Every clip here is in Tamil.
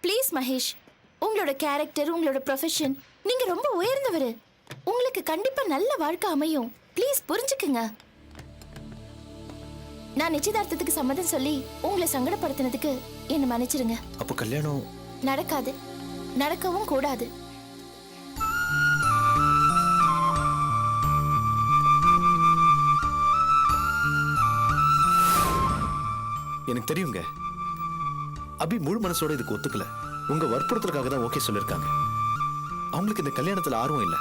ப்ளீஸ் மகேஷ், உங்களோட கேரக்டர், உங்களோட ப்ரொஃபஷன், நீங்க ரொம்ப உயர்ந்தவர். உங்களுக்கு கண்டிப்பா நல்ல வாழ்க்கை அமையும். ப்ளீஸ் புரிஞ்சுக்குங்க. நான் நிச்சயதார்த்தத்துக்கு சம்மதம் சொல்லி உங்களை சங்கடப்படுத்தினதுக்கு என்ன மன்னிச்சிருங்க. அப்ப கல்யாணம் நடக்காது, நடக்கவும் கூடாது. எனக்கு தெரியுங்க. அபி முழு மனசோட இதுக்கு ஒத்துக்கல. உங்க வற்புறுத்தலுக்காக தான் ஓகே சொல்லிருக்காங்க. அவங்களுக்கு இந்த கல்யாணத்துல ஆர்வம் இல்ல.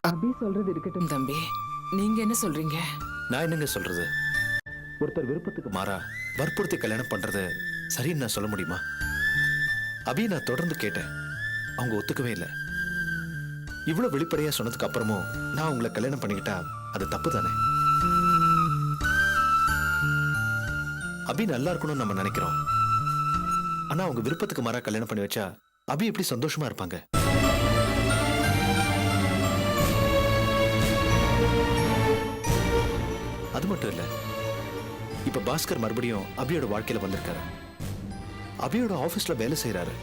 அபி சொல்றது இருக்கட்டும் தம்பி, நீங்க என்ன சொல்றீங்க? நான் என்னங்க சொல்றது? ஒருத்தர் விருப்பத்துக்கு மாறா வற்புறுத்தி கல்யாணம் பண்றது சரின்னு நான் சொல்ல முடியுமா? அபி நான் தொடர்ந்து கேட்டேன், அவங்க ஒத்துக்கவே இல்லை. இவ்வளவு வெளிப்படையா சொன்னதுக்கு அப்புறமும் நான் உங்களை கல்யாணம் பண்ணிக்கிட்டா அது தப்பு தானே? அபி நல்லா இருக்கணும்னு நம்ம நினைக்கிறோம். ஆனா அவங்க விருப்பத்துக்கு மாறா கல்யாணம் பண்ணி வச்சா அபி எப்படி சந்தோஷமா இருப்பாங்க? அது மட்டும் இல்ல, இப்ப பாஸ்கர் மறுபடியும் அபியோட வாழ்க்கையில வந்திருக்காரு. அபியோட ஆபீஸ்ல வேலை செய்யறாரு.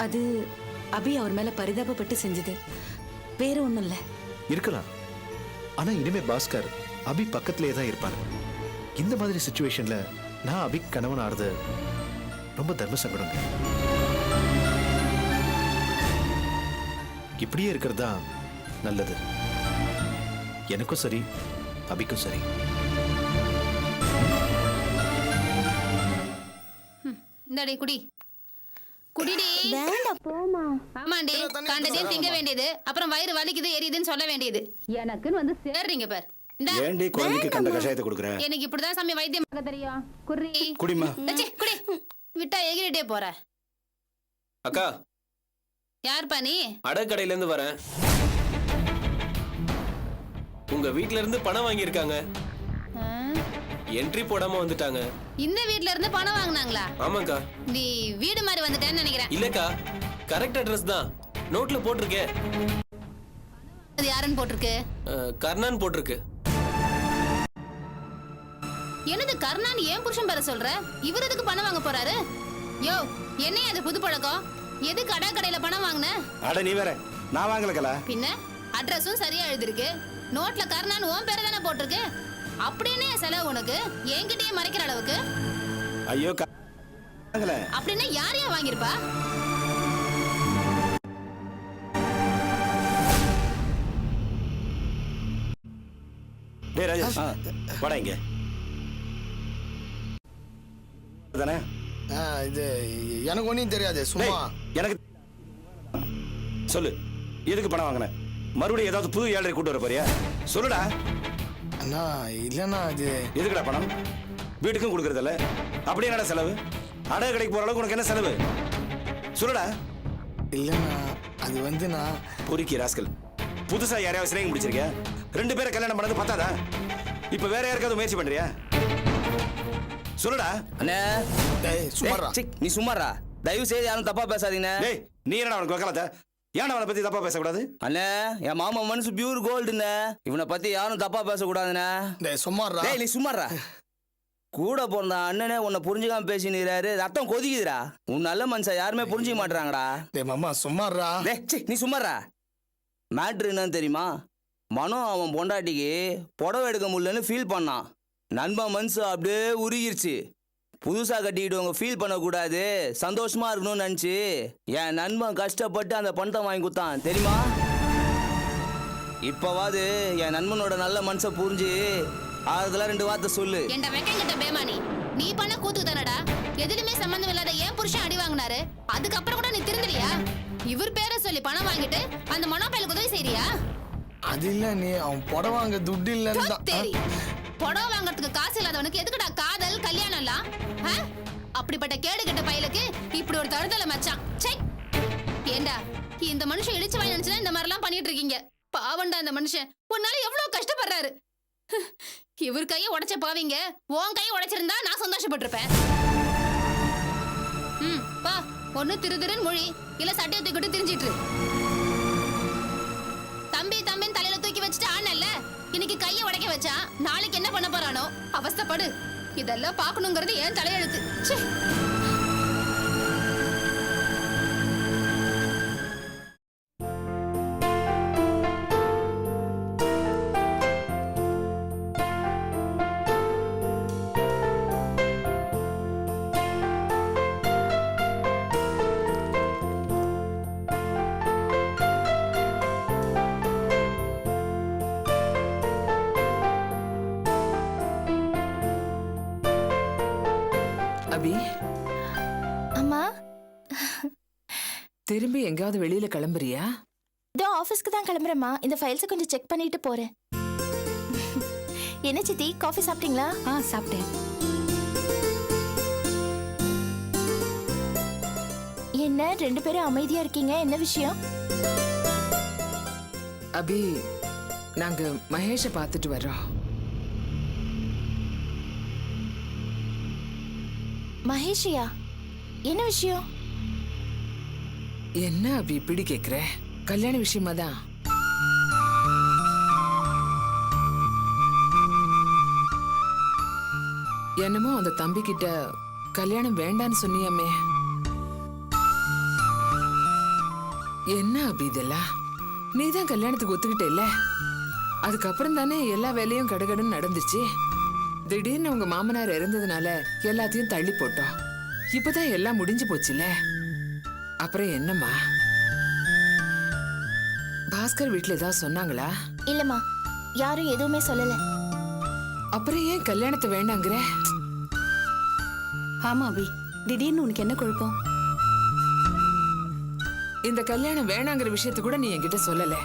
அது அபி அவர் மேல பரிதாபப்பட்டு செஞ்சது, வேற ஒண்ணும் இல்ல. இருக்கலாம். ஆனா இனிமே பாஸ்கர் அபி பக்கத்திலேயே தான் இருப்பாரு. இந்த மாதிரி சிச்சுவேஷன்ல நான் அபி கணவன் ஆறுது ரொம்ப தர்ம சங்கடங்க. இப்படியே இருக்கிறது தான் நல்லது. எனக்கும் சரி, அபிக்கும் சரி. இந்தடி குடி, குடிடி. வேண்டாம் போமா. ஆமாண்டி, கண்டதையும் திங்க வேண்டியது, அப்புறம் வயிறு வலிக்குது எரியுதுன்னு சொல்ல வேண்டியது. எனக்குன்னு வந்து சேர்றீங்க பார். இந்த ஏண்டி குழந்தைக்கு கண்ட கஷாயத்தை கொடுக்குற? எனக்கு இப்படிதான் சாமி வைத்தியம் பார்க்க தெரியும். குர்ரி குடிமா. ச்சே, குடி. விட்டா எகிரிட்டே போற. அக்கா, யார்ப்பா நீ? அடக்கடையில இருந்து வரேன். உங்க வீட்ல இருந்து பணம் வாங்கியிருக்காங்க. என்ட்ரி போடாம வந்துட்டாங்க. இந்த வீட்ல இருந்து பணம் வாங்குனாங்களா? ஆமாக்கா. நீ வீடு மாதிரி வந்துட்டேன்னு நினைக்கிறேன். இல்லக்கா, கரெக்ட் அட்ரஸ் தான். நோட்ல போட்டிருக்கேன். அது யாருன்னு போட்டிருக்கு? கர்ணான் போட்டிருக்கு. என்னது கர்ணான் ஏன் புருஷன் பேர சொல்ற? இவர் எதுக்கு பணம் வாங்க போறாரு? யோ, என்னைய அது புது பழக்கம்? எதுக்கு அடக்கடையில பணம் வாங்குன? அட நீ வேற, நான் வாங்கலக்கல. பின்ன அட்ரஸும் சரியா எழுதிருக்கு. நோட்ல கர்ணான் உன் பேரை தானே போட்டிருக்கு. அப்படின்னு செலவு உனக்கு என்கிட்டயே மறைக்கிற அளவுக்கு? ஐயோ அப்படின்னா யாரையா வாங்கிருப்பா? டேய் ராஜேஷ், வாடா இங்க. தானே இது எனக்கு ஒன்றும் தெரியாது, சும்மா. எனக்கு சொல்லு, எதுக்கு பணம் வாங்கின? மறுபடியும் ஏதாவது புது ஏழரை கூட்டு வர போறியா? சொல்லுடா. அண்ணா இல்லைண்ணா, அது எதுக்குடா பணம்? வீட்டுக்கும் கொடுக்கறதில்ல, அப்படியே என்னடா செலவு? அடகு கடைக்கு போற அளவுக்கு உனக்கு என்ன செலவு? சொல்லுடா. இல்லைண்ணா, அது வந்து நான் பொறுக்கி ராஸ்கல், புதுசா யாரையாவது சிறைங்க முடிச்சிருக்கியா? 2 பேரை கல்யாணம் பண்ணது பத்தாதா? இப்ப வேற யாருக்காவது முயற்சி பண்றியா? சொல்லுடா. அண்ணே சும்மாடா. நீ சும்மாடா, தயவு செய்து யாரும் தப்பா பேசாதீங்க. டேய், நீ என்ன அவனுக்கு வக்கலத்த? ஏன் அவனை பத்தி தப்பா பேசக்கூடாது? அண்ணே, என் மாமா மனசு பியூர் கோல்டுண்ணே. இவனை பத்தி யாரும் தப்பா பேசக்கூடாதுண்ணே. டேய் சும்மாடா. டேய் நீ சும்மாடா. கூட பிறந்த அண்ணனே உன்னை புரிஞ்சுக்காம பேசினுறாரு, ரத்தம் கொதிக்குதுடா. உன் நல்ல மனுஷன் யாருமே புரிஞ்சுக்க மாட்டாங்கடா. டேய் மாமா சும்மாடா. டேய் நீ சும்மாடா. மேட்ரு என்னன்னு தெரியுமா? மனோ அவன் பொண்டாட்டிக்கு புடவை எடுக்க முடியலன்னு ஃபீல் பண்ணான். நண்பன் மனசு அப்படியே உருகிருச்சு. புதுசா கட்டிக்கிட்டு ஃபீல் பண்ணக்கூடாது, சந்தோஷமா இருக்கணும்னு நினைச்சு என் நண்பன் கஷ்டப்பட்டு அந்த பணத்தை வாங்கி கொடுத்தான் தெரியுமா? இப்பவாது என் நண்பனோட நல்ல மனசை புரிஞ்சு அதெல்லாம் 2 வார்த்தை சொல்லு. என்ட வெக்கங்கிட்ட பேமானி, நீ பண்ண கூத்து தானடா. எதிலுமே சம்பந்தம் இல்லாத ஏன் புருஷன் அடி வாங்கினாரு, அதுக்கப்புறம் கூட நீ திருந்தலையா? இவர் பேரை சொல்லி பணம் வாங்கிட்டு அந்த மனோபயலுக்கு உதவி செய்யறியா? அது இல்ல, நீ அவன் புடவை வாங்க துட்டு இல்லன்னு தான். சரி, புடவை வாங்கறதுக்கு காசு இல்லாதவனுக்கு எதுக்குடா காதல் கல்யாணம் எல்லாம்? அப்படிப்பட்ட கேடு கெட்ட பயலுக்கு இப்படி ஒரு தருதலை மச்சான். சை, ஏண்டா இந்த மனுஷன் இழிச்சு வாங்கி நினைச்சுதான் இந்த மாதிரி எல்லாம் பண்ணிட்டு இருக்கீங்க. பாவண்டா இந்த மனுஷன், உன்னால எவ்வளவு கஷ்டப்படுறாரு. இவர் கையை உடைச்ச பாவீங்க, உன் கையை உடைச்சிருந்தா நான் சந்தோஷப்பட்டிருப்பேன். பா, ஒண்ணு திருதிருன்னு மொழி, இல்ல சட்டையை தூக்கிட்டு திரிஞ்சிட்டு. தம்பி தம்பின்னு தலையில தூக்கி வச்சுட்டு ஆனல்ல, இன்னைக்கு கையை உடைக்க வச்சா நாளைக்கு என்ன பண்ண போறானோ? அவஸ்தைப்படு. இதெல்லாம் பாக்கணுங்கிறது ஏன் தலையெழுத்து. அபி அம்மா திரும்பி எங்காவது வெளியில கிளம்புறியா? இதோ ஆபீஸ்க்கு தான் கிளம்புறேம்மா. இந்த ஃபைல்ஸை கொஞ்சம் செக் பண்ணிட்டு போறேன். என்ன சித்தி, காஃபி சாப்பிட்டீங்களா? சாப்பிட்டேன். என்ன ரெண்டு பேரும் அமைதியா இருக்கீங்க, என்ன விஷயம்? அபி நாங்க மகேஷ பார்த்துட்டு வர்றோம். மகேஷியா, என்ன விஷயம்? என்ன அபி இப்படி கேக்குற? கல்யாண விஷயமா தான். என்னமோ அந்த தம்பி கிட்ட கல்யாணம் வேண்டான்னு சொன்னியாமே, என்ன அபி இதெல்லாம்? நீதான் கல்யாணத்துக்கு ஒத்துக்கிட்ட இல்ல? அதுக்கப்புறம் தானே எல்லா வேலையும் கடகடன்னு நடந்துச்சு. திடீர்னு உங்க மாமனார் இறந்ததுனால எல்லாத்தையும் தள்ளி போட்டோம். இப்பதான் எல்லாம் முடிஞ்சு போச்சுல. அப்புறம் என்னம்மா, பாஸ்கர் வீட்டுல ஏதாவது சொன்னாங்களா? இல்லம்மா, யாரும் எதுவுமே சொல்லல. அப்புறம் ஏன் கல்யாணத்தை வேண்டாங்கிற? ஆமா அபி, திடீர்னு உனக்கு என்ன குழப்பம்? இந்த கல்யாணம் வேணாங்கிற விஷயத்த கூட நீ என்கிட்ட சொல்லல.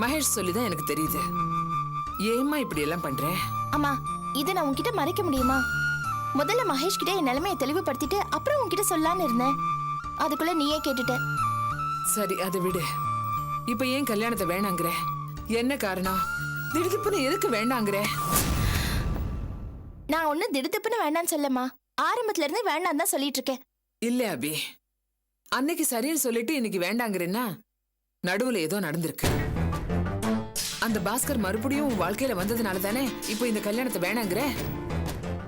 மகேஷ் சொல்லிதான் எனக்கு தெரியுது. ஏம்மா இப்படி எல்லாம் பண்ற? அம்மா, இதை நான் உன்கிட்ட மறைக்க முடியுமா? முதல்ல மகேஷ் கிட்ட என் நிலைமையை தெளிவுபடுத்திட்டு அப்புறம் உன்கிட்ட சொல்லலான்னு இருந்தேன். அதுக்குள்ள நீயே கேட்டுட்ட. சரி, அதை விடு. இப்ப ஏன் கல்யாணத்தை வேணாங்கிற? என்ன காரணம்? திடுதிப்புன்னு எதுக்கு வேண்டாங்கிற? நான் ஒன்னும் திடுத்துப்புன்னு வேண்டான்னு சொல்லம்மா. ஆரம்பத்துல இருந்து வேண்டாம் தான் சொல்லிட்டு இருக்கேன். இல்ல அபி, அன்னைக்கு சரின்னு சொல்லிட்டு இன்னைக்கு வேண்டாங்கிறேன்னா நடுவுல ஏதோ நடந்திருக்கு. அந்த பாஸ்கர் மறுபடியும் உன் வாழ்க்கையில வந்ததுனால தானே இப்போ இந்த கல்யாணத்தை வேணாங்கிற?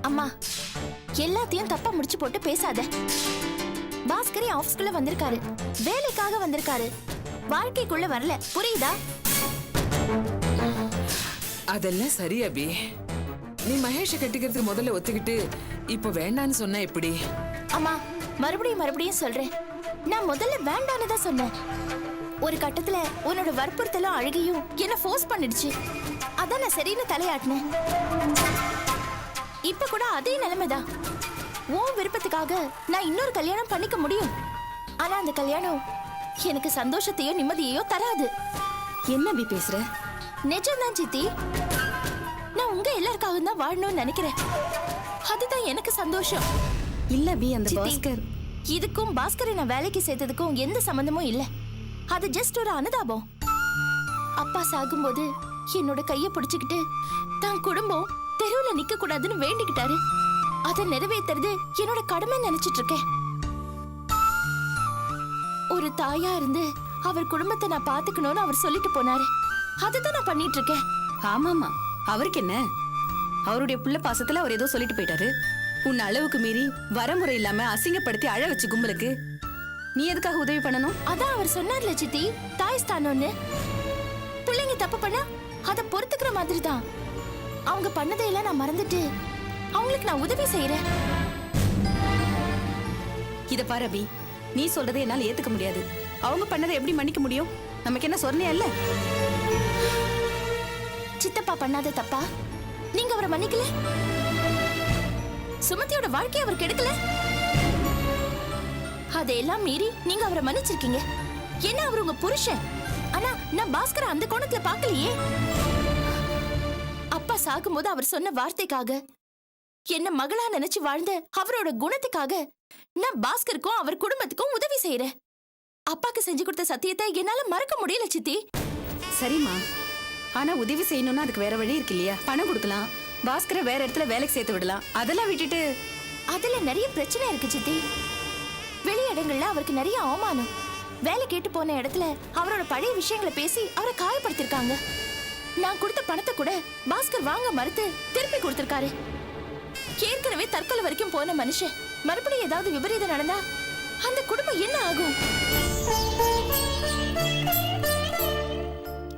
அம்மா, எல்லாத்தையும் தப்பா முடிச்சு போட்டு பேசாத. பாஸ்கர் ஆபீஸ்க்குள்ள வந்திருக்காரு, வேலைக்காக வந்திருக்காரு, வாழ்க்கைக்குள்ள வரல. புரியுதா? அதெல்லாம் சரி அபி. நீ மகேஷ கட்டிக்கிறதுக்கு முதல்ல ஒத்துக்கிட்டு இப்போ வேண்டான்னு சொன்ன எப்படி? அம்மா, மறுபடியும் சொல்றேன். நான் முதல்ல வேண்டான்னு தான் சொன்னேன். ஒரு கட்டத்துல உன்னோட வற்புறுத்தலும் அழுகையும் என்ன ஃபோர்ஸ் பண்ணிடுச்சு. அதான் நான் சரின்னு தலையாட்டினேன். இப்ப கூட அதே நிலைமைதான். உன் விருப்பத்துக்காக நான் இன்னொரு கல்யாணம் பண்ணிக்க முடியும். ஆனா அந்த கல்யாணம் எனக்கு சந்தோஷத்தையோ நிம்மதியையோ தராது. என்ன அபி பேசுற? நிஜம்தான் சித்தி. நான் உங்க எல்லாருக்காகவும் தான் வாழணும்னு நினைக்கிறேன். அதுதான் எனக்கு சந்தோஷம். இல்ல அபி, அந்த சித்தி, பாஸ்கர் இதுக்கும் பாஸ்கரை நான் வேலைக்கு சேர்த்ததுக்கும் எந்த சம்பந்தமும் இல்ல. அது ஜஸ்ட் ஒரு அனுதாபம். அப்பா சாகும்போது என்னோட கைய பிடிச்சுக்கிட்டு தான் குடும்பம் தெருவுல நிக்க கூடாதுன்னு வேண்டிக்கிட்டாரு. அதை நிறைவேற்றுறது என்னோட கடமை நினைச்சிட்டு இருக்கேன். ஒரு தாயா இருந்து அவர் குடும்பத்தை நான் பாத்துக்கணும்னு அவர் சொல்லிட்டு போனாரு. அதுதான் நான் பண்ணிட்டு இருக்கேன். ஆமாமா, அவருக்கு என்ன? அவருடைய புள்ள பாசத்துல அவர் ஏதோ சொல்லிட்டு போயிட்டாரு. உன் அளவுக்கு மீறி வரமுறை இல்லாம அசிங்கப்படுத்தி அழ வச்சு கும்பலுக்கு நீ எதுக்காக உதவி பண்ணணும்? அதான் அவர் சொன்னார்ல சித்தி, தாய் ஸ்தானம்னு. பிள்ளைங்க தப்பு பண்ணா அதை பொறுத்துக்கிற மாதிரி தான். அவங்க பண்ணதையெல்லாம் நான் மறந்துட்டு அவங்களுக்கு நான் உதவி செய்யறேன். இத பாரு அபி, நீ சொல்றதை என்னால ஏத்துக்க முடியாது. அவங்க பண்ணதை எப்படி மன்னிக்க முடியும்? நமக்கு என்ன சொன்னியா இல்ல? சித்தப்பா பண்ணாத தப்பா நீங்க அவரை மன்னிக்கல? சுமதியோட வாழ்க்கையை அவர் கெடுக்கல? அதையெல்லாம் மீறி நீங்க அவரை மன்னிச்சிருக்கீங்க. ஏன்னா அவர் உங்க புருஷன். ஆனா நான் பாஸ்கரை அந்த கோணத்துல பார்க்கலையே. அப்பா சாகும்போது அவர் சொன்ன வார்த்தைக்காக, என்ன மகளா நினைச்சு வாழ்ந்த அவரோட குணத்துக்காக நான் பாஸ்கருக்கும் அவர் குடும்பத்துக்கும் உதவி செய்யறேன். அப்பாக்கு செஞ்சு கொடுத்த சத்தியத்தை என்னால மறக்க முடியல சித்தி. சரிம்மா, ஆனா உதவி செய்யணும்னா அதுக்கு வேற வழி இருக்கு இல்லையா? பணம் கொடுக்கலாம், பாஸ்கரை வேற இடத்துல வேலைக்கு சேர்த்து விடலாம். அதெல்லாம் விட்டுட்டு அதுல நிறைய பிரச்சனை இருக்கு சித்தி. வெளி இடங்கள்ல அவருக்கு நிறைய அவமானம். வேலை கேட்டு போன இடத்துல அவரோட பழைய விஷயங்களை பேசி அவரை காயப்படுத்திருக்காங்க. நான் கொடுத்த பணத்தை கூட பாஸ்கர் வாங்க மறுத்து திருப்பி கொடுத்திருக்காரு. ஏற்கனவே தற்கொலை வரைக்கும் போன மனுஷன் மறுபடியும் ஏதாவது விபரீதம் நடந்தா அந்த குடும்பம் என்ன ஆகும்?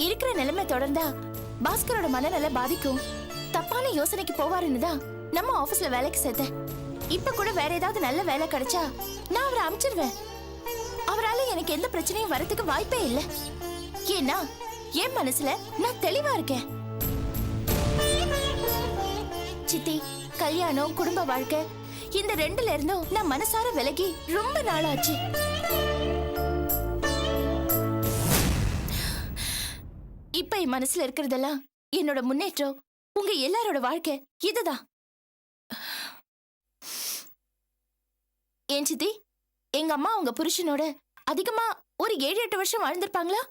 இருக்கிற நிலைமை தொடர்ந்தா பாஸ்கரோட மனநல பாதிக்கும். தப்பான யோசனைக்கு போவாருன்னு தான் நம்ம ஆபீஸ்ல வேலைக்கு சேர்த்தேன். இப்ப கூட வேற ஏதாவது நல்ல வேலை கிடைச்சா நான் அவரை அனுப்பிச்சிருவேன். அவரால எனக்கு எந்த பிரச்சனையும் வரதுக்கு வாய்ப்பே இல்லை. ஏன்னா என் மனசுல நான் தெளிவா இருக்கேன். சித்தி, கல்யாணம், குடும்ப வாழ்க்கை இந்த ரெண்டுல இருந்தும் நான் மனசார விலகி ரொம்ப நாளாச்சு. இப்ப என் மனசுல இருக்கிறதெல்லாம் என்னோட முன்னேற்றம், உங்க எல்லாரோட வாழ்க்கை இதுதான். ஏன் சித்தி, எங்க அம்மா உங்க புருஷனோட அதிகமா ஒரு 7-8 வருஷம் வாழ்ந்திருப்பாங்களா?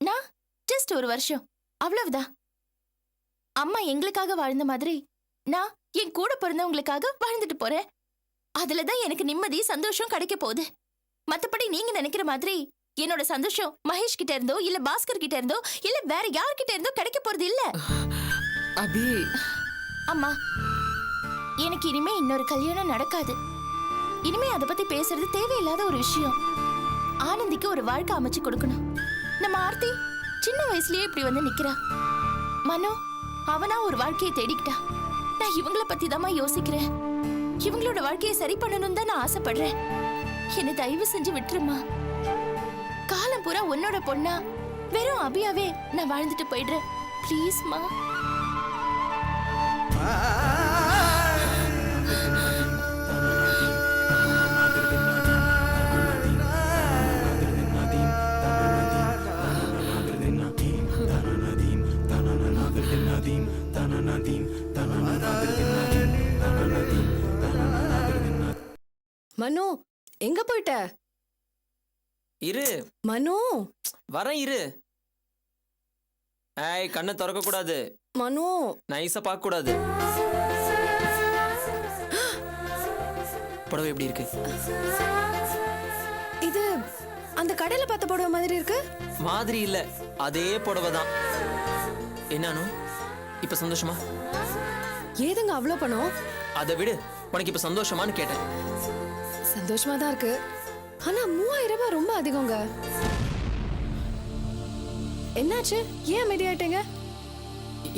நான் ஜஸ்ட் 1 வருஷம், அவ்வளவுதான். அம்மா எங்களுக்காக வாழ்ந்த மாதிரி நான் என் கூட பிறந்தவங்களுக்காக வாழ்ந்துட்டு போறேன். அதுலதான் எனக்கு நிம்மதி, சந்தோஷம் கிடைக்க போகுது. மத்தபடி நீங்க நினைக்கிற மாதிரி என்னோட சந்தோஷம் மகேஷ் கிட்ட இருந்தோ இல்ல பாஸ்கர் கிட்ட இருந்தோ இல்ல வேற யார்கிட்ட இருந்தோ கிடைக்க போறது இல்ல. அபி, அம்மா, எனக்கு இனிமே இன்னொரு கல்யாணம் நடக்காது. இனிமே அதை பத்தி பேசுறது தேவையில்லாத ஒரு விஷயம். ஆனந்திக்கு ஒரு வாழ்க்கை அமைச்சு கொடுக்கணும். நம்ம ஆர்த்தி சின்ன வயசுலயே இப்படி வந்து நிக்கிறா. மனோ அவனா ஒரு வாழ்க்கையை தேடிக்கிட்டா. நான் இவங்கள பத்தி தான் யோசிக்கிறேன். இவங்களோட வாழ்க்கையை சரி பண்ணணும் தான் நான் ஆசைப்படுறேன். என்னை தயவு செஞ்சு விட்டுருமா. காலம் பூரா உன்னோட பொண்ணா வெறும் அபியாவே நான் வாழ்ந்துட்டு போயிடுறேன். ப்ளீஸ்மா. மனு, எங்க போயிட்ட? இரு மனு, வரேன் இரு. ஏய், கண்ணை திறக்க கூடாது. மனு, நைஸா பார்க்க கூடாது. புடவை எப்படி இருக்கு? இது அந்த கடையில பார்த்த புடவை மாதிரி இருக்கு. மாதிரி இல்ல, அதே புடவை தான். என்னானு இப்ப சந்தோஷமா? ஏதுங்க அவ்வளோ பணம்? அதை விடு, உனக்கு இப்ப சந்தோஷமான்னு கேட்டேன். சந்தோஷமா தான் இருக்கு. ஆனா 3000 ரூபாய் ரொம்ப அதிகங்க. என்னாச்சு? ஏன் அமைதியாயிட்டீங்க?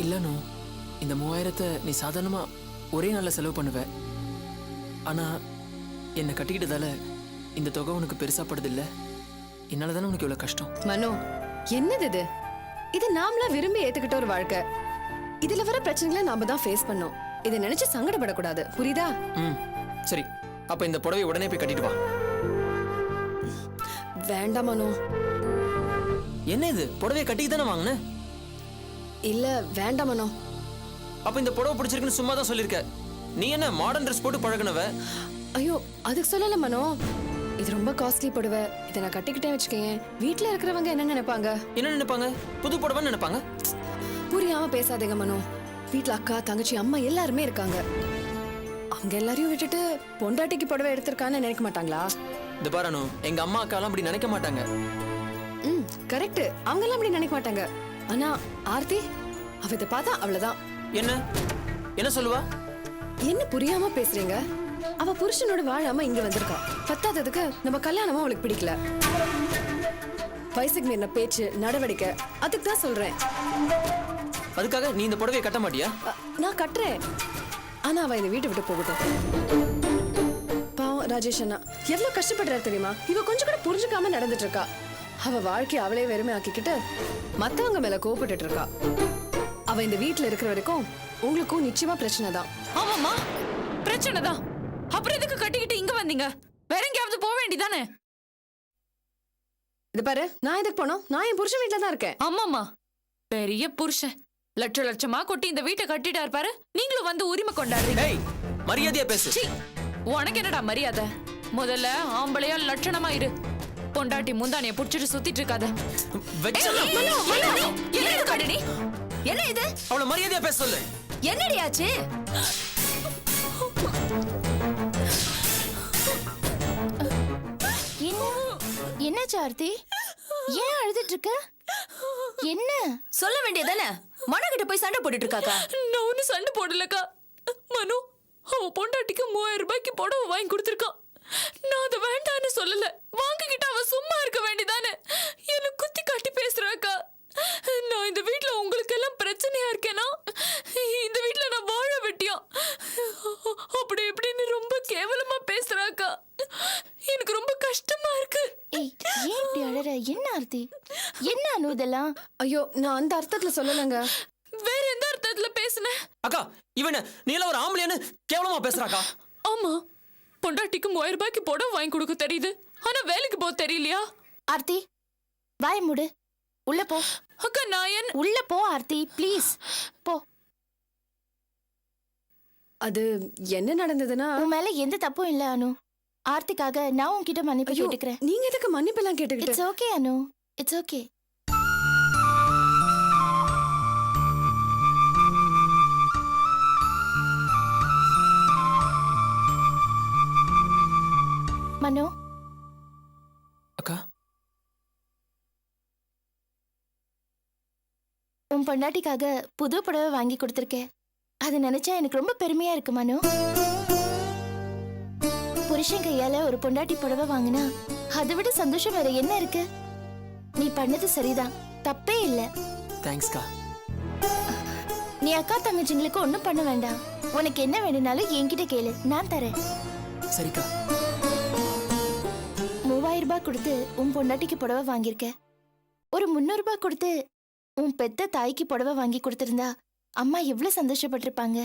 இல்லனு, இந்த 3000 நீ சாதாரணமா ஒரே நாள்ல செலவு பண்ணுவ. ஆனா என்னை கட்டிக்கிட்டதால இந்த தொகை உனக்கு பெருசா படுது இல்ல. என்னால தானே உனக்கு இவ்வளவு கஷ்டம். மனோ, என்னது இது? இது நாமளா விரும்பி ஏத்துக்கிட்ட ஒரு வாழ்க்கை. இதுல வர பிரச்சனைகளை நாம தான் ஃபேஸ் பண்ணோம். இதை நினைச்சு சங்கடப்படக்கூடாது, புரியுதா? சரி, அப்ப இந்த புடவை உடனே போய் கட்டிட்டு வா. வேண்டாம் மனோ. என்ன இது, புடவையை கட்டிட்டு தானே வாங்கின? இல்ல வேண்டாம் மனோ. அப்ப இந்த புடவை பிடிச்சிருக்குன்னு சும்மா தான் சொல்லிருக்க. நீ என்ன மாடர்ன் ட்ரெஸ் போட்டு பழகுனவ? ஐயோ, அதுக்கு சொல்லல மனோ. இது ரொம்ப காஸ்ட்லி புடவை. இதை நான் கட்டிக்கிட்டே வச்சுக்கேன். வீட்டுல இருக்கிறவங்க என்ன நினைப்பாங்க? என்ன நினைப்பாங்க? புது புடவைன்னு நினைப்பாங்க. புரியாம பேசாதீங்க மனோ. வீட்டுல அக்கா, தங்கச்சி, அம்மா எல்லாருமே இருக்காங்க. அவங்க எல்லாரையும் விட்டுட்டு பொண்டாட்டிக்கு புடவை எடுத்திருக்கான்னு நினைக்க மாட்டாங்களா? இந்த பாரு, எங்க அம்மா அக்காலாம் அப்படி நினைக்க மாட்டாங்க. கரெக்ட். அவங்க எல்லாம் அப்படி நினைக்க மாட்டாங்க. ஆனா ஆர்த்தி, அவ இதை பார்த்தா அவ்வளவுதான். என்ன என்ன சொல்லுவா? என்ன புரியாம பேசுறீங்க? அவ புருஷனோட வாழாம இங்க வந்திருக்கா. பத்தாததுக்கு நம்ம கல்யாணமும் அவளுக்கு பிடிக்கல. வயசுக்கு மீறின பேச்சு, நடவடிக்கை, அதுக்கு தான் சொல்றேன். அதுக்காக நீ இந்த புடவையை கட்ட மாட்டியா? நான் கட்டுறேன். ஆனா அவ இந்த வீட்டை விட்டு போகட்டும். பாவம் ராஜேஷ் அண்ணா எவ்வளவு கஷ்டப்படுறாரு தெரியுமா? இவ கொஞ்சம் கூட புரிஞ்சுக்காம நடந்துட்டு இருக்கா. அவ வாழ்க்கை அவளே வெறுமை ஆக்கிக்கிட்டு மத்தவங்க மேல கோபப்பட்டு இருக்கா. அவ இந்த வீட்டுல இருக்கிற வரைக்கும் உங்களுக்கும் நிச்சயமா பிரச்சனை தான். ஆமாமா, பிரச்சனை தான். அப்புறம் எதுக்கு கட்டிக்கிட்டு இங்க வந்தீங்க? வேற எங்கேயாவது போக வேண்டியதானே? இது பாரு, நான் எதுக்கு போனோம்? நான் என் புருஷன் வீட்டுல தான் இருக்கேன். ஆமாமா, பெரிய புருஷன் லட்சமா கொட்டி இந்த வீட்டை கட்டிட்டாரு பாரு. நீங்களும் வந்து உரிமை கொண்டாடுறீங்க. ஏய், மரியாதையா பேசு. சீ, உனக்கு என்னடா மரியாதை? முதல்ல ஆம்பளையா லட்சணமா இரு. பொண்டாட்டி முந்தானிய புடிச்சிட்டு சுத்திட்டு இருக்காத. என்ன இது? அவளை மரியாதையா பேச சொல்லு. என்னடியாச்சு? என்னாச்சு ஆர்த்தி? ஏன் அழுதுட்டு இருக்க? என்ன சொல்ல வேண்டியதானே? மனோ கிட்ட போய் சண்டை போட்டுட்டு இருக்காக்கா? நான் ஒன்னும் சண்டை போடலக்கா. மனு அவ பொண்டாட்டிக்கு 3000 ரூபாய்க்கு புடவை வாங்கி கொடுத்துருக்கான். நான் அதை வேண்டான்னு சொல்லல. வாங்கிக்கிட்டு அவ சும்மா இருக்க வேண்டியதானே? என்ன குத்தி காட்டி பேசுறாக்கா. நான் இந்த வீட்டுல உங்களுக்கு எல்லாம் பிரச்சனையா இருக்கேனா? இந்த வீட்டுல நான் வாழ வெட்டியா? அப்படி இப்படின்னு ரொம்ப கேவலமா பேசுறாக்கா. எனக்கு ரொம்ப கஷ்டமா இருக்கு. ஏய், ஏன் இப்படி அழற? என்ன ஆர்த்தி? என்ன அனு இதெல்லாம்? ஐயோ, நான் அந்த அர்த்தத்துல சொல்லலங்க. வேற எந்த அர்த்தம் அதுல பேசினேன். அக்கா இவன நீ எல்லாம் ஒரு ஆம்பளையான்னு கேவலமா பேசுறாக்கா. ஆமா, பொண்டாட்டிக்கு 3000 ரூபாய்க்கு புடவை வாங்கி கொடுக்க தெரியுது, ஆனா வேலைக்கு போக தெரியலையா? ஆர்த்தி வாய மூடு, உள்ள போ. அக்கா நான் என்ன உள்ள போ ஆர்த்தி, ப்ளீஸ் போ. அது என்ன நடந்ததுன்னா, உன் மேல எந்த தப்பும் இல்ல அனு. ஆர்த்திக்காக நான் உன்கிட்ட மன்னிப்பு ஐயோ, கேட்டுக்கிறேன். நீங்க எதுக்கு மன்னிப்பெல்லாம் கேட்டுக்கிட்டு? It's okay Anu, it's okay. Mano, அக்கா உன் பொண்டாட்டிக்காக புது புடவை வாங்கி கொடுத்துருக்கேன். அது நினைச்சா எனக்கு ரொம்ப பெருமையா இருக்கு மனோ. புருஷன் கையால ஒரு பொண்டாட்டி புடவை வாங்கினா அதை விட சந்தோஷம் வேற என்ன இருக்கு? நீ பண்ணது சரிதான், தப்பே இல்ல. தேங்க்ஸ்க்கா. நீ அக்கா தங்கச்சிங்களுக்கு ஒண்ணும் பண்ண வேண்டாம். உனக்கு என்ன வேணும்னாலும் என்கிட்ட கேளு, நான் தரேன். சரிக்கா. 3000 ரூபாய் கொடுத்து உன் பொண்டாட்டிக்கு புடவை வாங்கியிருக்க. ஒரு 300 ரூபாய் கொடுத்து உன் பெத்த தாய்க்கு புடவை வாங்கி கொடுத்திருந்தா அம்மா எவ்வளவு சந்தோஷப்பட்டிருப்பாங்க.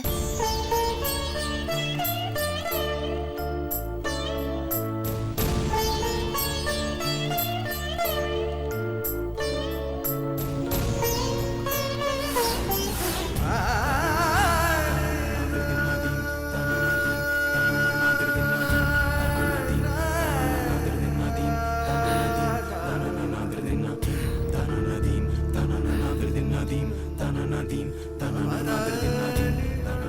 Nadim, Tana Nadim, Tana Nadim,